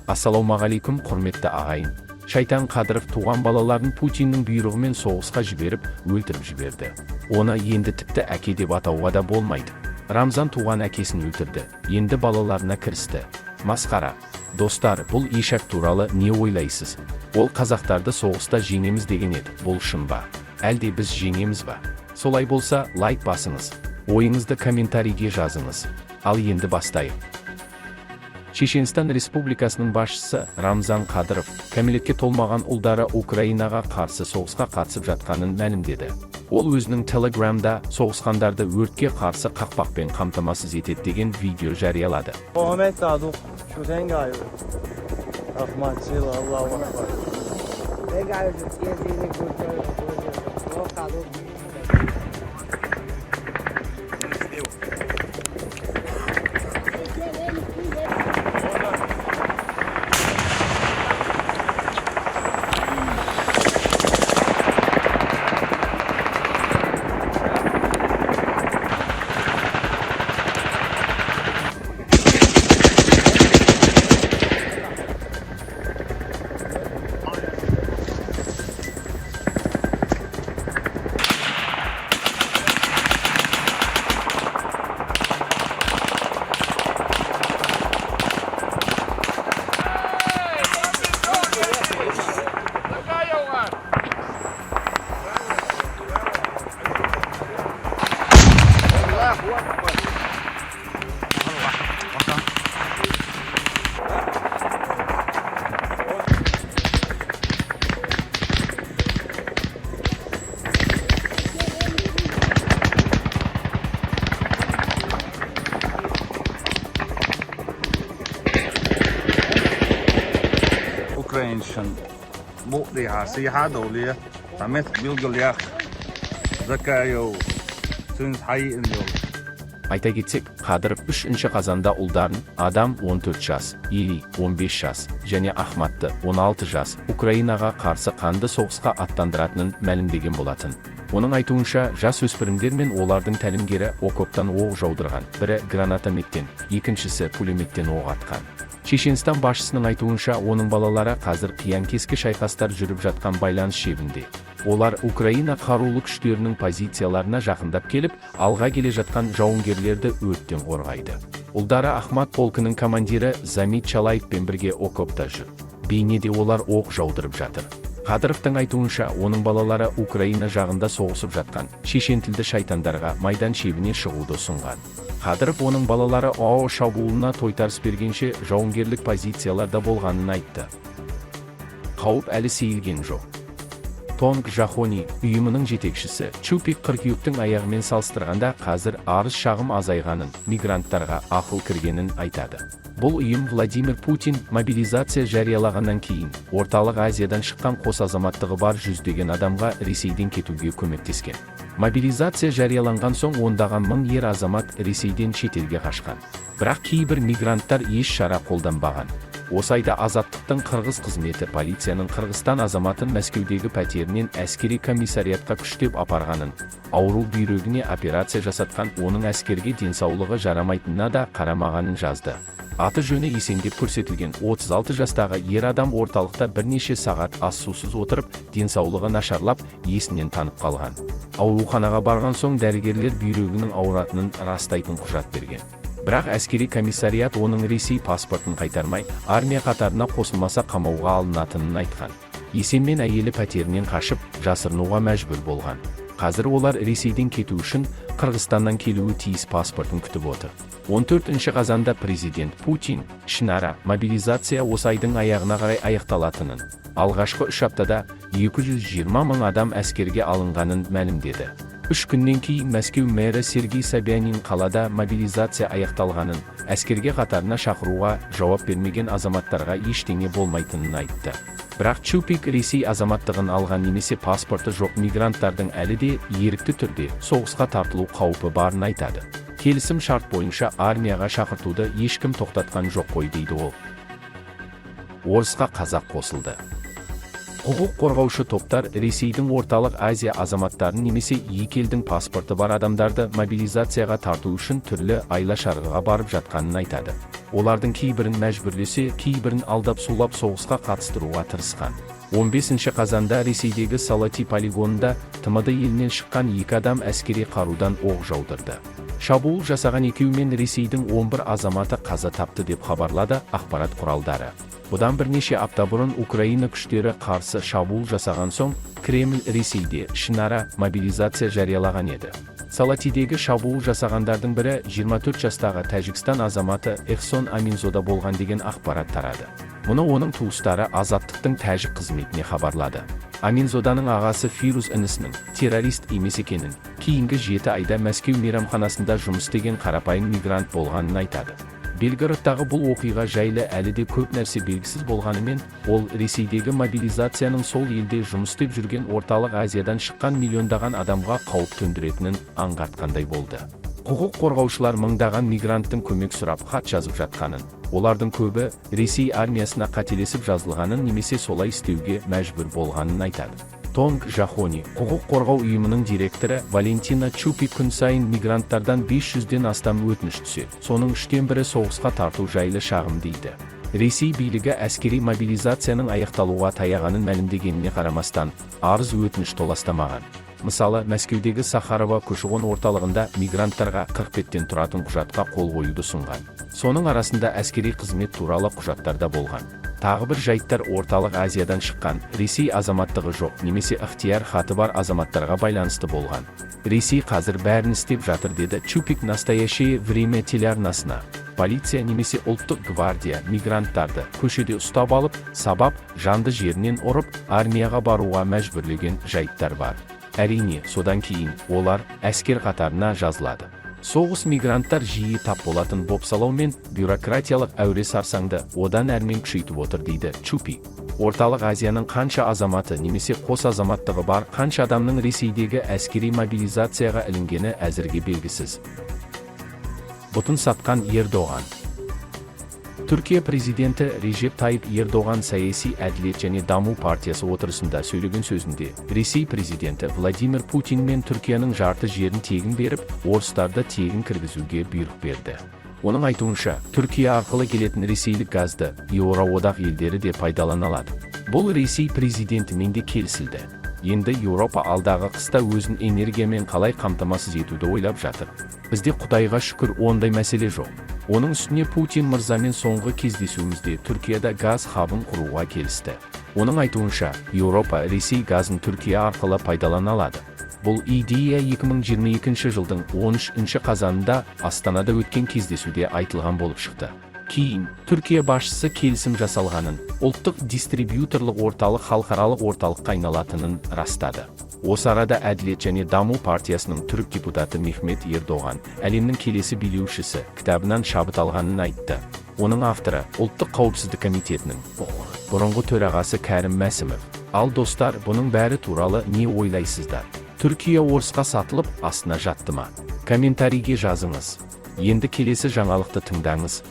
Ассалаумағалейкум, құрметті ағайын. Шайтан Қадыров туған балаларын Путиннің бұйрығымен соғысқа жіберіп, өлтіріп жіберді. Оны енді тіпті әке деп атауға да болмайды. Рамзан туған әкесін өлтірді, енді балаларына кірісті. Масқара. Достар, бұл Ишак туралы не ойлайсыз? Ол қазақтарды соғыста жеңеміз деген еді. Бұл шын ба? Әлде біз жеңеміз ба? Солай болса, лайк басыңыз. Ойыңызды комментарийге жазыңыз. Ал енді бастайық. Шешенстан Республикасының басшысы Рамзан Қадыров кәмелетке толмаған ұлдары Украинаға қарсы соғысқа қатысып жатқанын мәлімдеді. Ол өзінің Телеграмда соғысқандарды өртке қарсы қақпақпен қамтамасыз етеді деген видео жариялады. Ukrainschen مؤلعة سياحة دولية تمت بالجلياق زكايو سنس حي اليوم. Айта кетсек, Қадыров 3 қазанда ұлдарын Адам 14 жас, Или 15 жас және Ахматты 16 жас Украинаға қарсы қанды соғысқа аттандыратынын мәлімдеген болатын. Оның айтуынша, жас өспірімдер мен олардың тәлімгері окоптан оқ жаудырған, бірі гранатометтен, екіншісі пулеметтен оқ атқан. Шешенстан басшысының айтуынша, оның балалары қазір қиян-кескі шайқастар жүріп жатқан байланыс шебінде. Олар Украина қарулы күштерінің позицияларына жақындап келіп, алға келе жатқан жауынгерлерді өрттен қорғайды. Ұлдары Ахмат полкының командирі Замит Чалаевпен бірге окопта жүр. Бейнеде олар оқ жаудырып жатыр. Қадыровтың айтуынша, оның балалары Украина жағында соғысып жатқан шешен тілді шайтандарға майдан шебіне шығуды ұсынған. Қадыров оның балалары АО шабуылына тойтарыс бергенше жауынгерлік позицияларда болғанын айтты. Қауіп әлі сейілген жоқ. Тонг Жахони ұйымының жетекшісі Чупик қыркүйектің аяғымен салыстырғанда қазір арыз шағым азайғанын, мигранттарға ақыл кіргенін айтады. Бұл ұйым Владимир Путин мобилизация жариялағаннан кейін Орталық Азиядан шыққан қос азаматтығы бар жүздеген адамға Ресейден кетуге көмектескен. Мобилизация жарияланған соң ондаған мың ер азамат Ресейден шетелге қашқан. Бірақ кейбір мигранттар еш шара қолданбаған. Осы айда Азаттықтың қырғыз қызметі полицияның Қырғызстан азаматын Мәскеудегі пәтерінен әскери комиссариатқа күштеп апарғанын, ауру бүйрегіне операция жасатқан, оның әскерге денсаулығы жарамайтынына да қарамағанын жазды. Аты жөні есеңдеп көрсетілген 36 жастағы ер адам орталықта бірнеше сағат ас сусыз отырып, денсаулығы нашарлап, есінен танып қалған. Ауруханаға барған соң дәрігерлер бүйрегінің ауыратынын растайтын құжат берген. Бірақ әскери комиссариат оның Ресей паспортын қайтармай, армия қатарына қосылмаса қамауға алынатынын айтқан. Есенмен әйелі пәтерінен қашып, жасырынуға мәжбүр болған. Қазір олар Ресейден кету үшін Қырғызстаннан келуі тиіс паспортын күтіп отыр. 14 қазанда президент Путин ішінара мобилизация осы айдың аяғына қарай аяқталатынын, алғашқы 3 аптада 220 мың адам әскерге алынғанын мәлімдеді. 3 күннен кейін Мәскеу мэрі Сергей Собянин қалада мобилизация аяқталғанын, әскерге қатарына шақыруға жауап бермеген азаматтарға ештеңе болмайтынын айтты. Бірақ Чупик Ресей азаматтығын алған немесе паспорты жоқ мигранттардың әлі де ерікті түрде соғысқа тартылу қаупі барын айтады. Келісім шарт бойынша армияға шақыртуды ешкім тоқтатқан жоқ қой дейді ол. Орысқа қазақ қосылды. Құқық қорғаушы топтар Ресейдің Орталық Азия азаматтарын немесе екі елдің паспорты бар адамдарды мобилизацияға тарту үшін түрлі айла-шарғыға барып жатқанын айтады. олардың кейбірін мәжбүрлесе, кейбірін алдап сулап соғысқа қатыстыруға тырысқан. 15 қазанда Ресейдегі Салати полигонында ТМД елінен шыққан 2 адам әскери қарудан оқ жаудырды. Шабуыл жасаған екеуімен Ресейдің 11 азаматы қаза тапты деп хабарлады ақпарат құралдары. Бұдан бірнеше апта бұрын Украина күштері қарсы шабуыл жасаған соң, Кремль Ресейде ішінара мобилизация жариялаған еді. Салатидегі шабуыл жасағандардың бірі 24 жастағы Тәжікстан азаматы Эхсон Аминзода болған деген ақпарат тарады. Мұны оның туыстары Азаттықтың тәжік қызметіне хабарлады. Аминзоданың ағасы Фирус інісінің террорист емес екенін, кейінгі 7 айда Мәскеу мейрамханасында жұмыс істеген қарапайым мигрант болғанын айтады. Белгородтағы бұл оқиға жайлы әлі де көп нәрсе белгісіз болғанымен, ол Ресейдегі мобилизацияның сол елде жұмыс істеп жүрген орталық Азиядан шыққан миллиондаған адамға қауіп төндіретінін аңғартқандай болды. Құқық қорғаушылар мыңдаған мигранттың көмек сұрап хат жазып жатқанын, олардың көбі Ресей армиясына қателесіп жазылғанын немесе солай істеуге мәжбүр болғанын айтады. Тонг Жахони, құқық қорғау ұйымының директоры Валентина Чупи күн сайын мигранттардан 500-ден астам өтініш түседі. Соның 3-тен бірі соғысқа тарту жайлы шағым дейді. Ресей билігі әскери мобилизацияның аяқталуға таяғанын мәлімдегеніне қарамастан, арыз өтініш толастамаған. Мысалы, Мәскеудегі Сахарова көші-қон орталығында мигранттарға 40 беттен тұратын құжатқа қол қоюды ұсынған. Соның арасында әскери қызмет туралы құжаттар да болған. Тағы бір жайттар орталық Азиядан шыққан, Ресей азаматтығы жоқ немесе ықтияр хаты бар азаматтарға байланысты болған. Ресей қазір бәрін істеп жатыр деді Чупик настоящее время телеарнасына. Полиция немесе ұлттық гвардия мигранттарды көшеде ұстап алып, сабап, жанды жерінен ұрып, армияға баруға мәжбүрлеген жайттар бар. Әрине, содан кейін олар әскер қатарына жазылады. Соғыс мигранттар жиі тап болатын бопсалау мен бюрократиялық әуре сарсаңды одан әрмен күшейтіп отыр дейді Чупи. Орталық Азияның қанша азаматы немесе қос азаматтығы бар, қанша адамның Ресейдегі әскери мобилизацияға ілінгені әзірге белгісіз. Бұтын сатқан Ердоған. Түркия президенті Режеп Тайып Ердоған саяси әділет және даму партиясы отырысында сөйлеген сөзінде, Ресей президенті Владимир Путин мен Түркияның жарты жерін тегін беріп, орыстарды тегін кіргізуге бұйрық берді. Оның айтуынша, Түркия арқылы келетін ресейлік газды Еуроодақ елдері де пайдалана алады. Бұл Ресей президентімен де келісілді. Енді Еуропа алдағы қыста өзін энергиямен қалай қамтамасыз етуді ойлап жатыр. Бізде Құдайға шүкір ондай мәселе жоқ. Оның үстіне Путин мырзамен соңғы кездесуімізде Түркияда газ хабын құруға келісті. Оның айтуынша, Еуропа Ресей газын Түркия арқылы пайдалана алады. Бұл идея 2022 жылдың 13 қазанында Астанада өткен кездесуде айтылған болып шықты. Кейін, Түркия басшысы келісім жасалғанын, ұлттық дистрибьюторлық орталық халықаралық орталыққа айналатынын растады. Осы арада Әділет және даму партиясының түрік депутаты Мехмет Ердоған, әлемнің келесі билеушісі кітабынан шабыт алғанын айтты. Оның авторы ұлттық қауіпсіздік комитетінің бұрынғы төрағасы Кәрім Мәсімов. Ал достар, бұның бәрі туралы не ойлайсыздар? Түркия орысқа сатылып, астына жатты ма? Комментарийге жазыңыз. Енді келесі жаңалықты тыңдаңыз.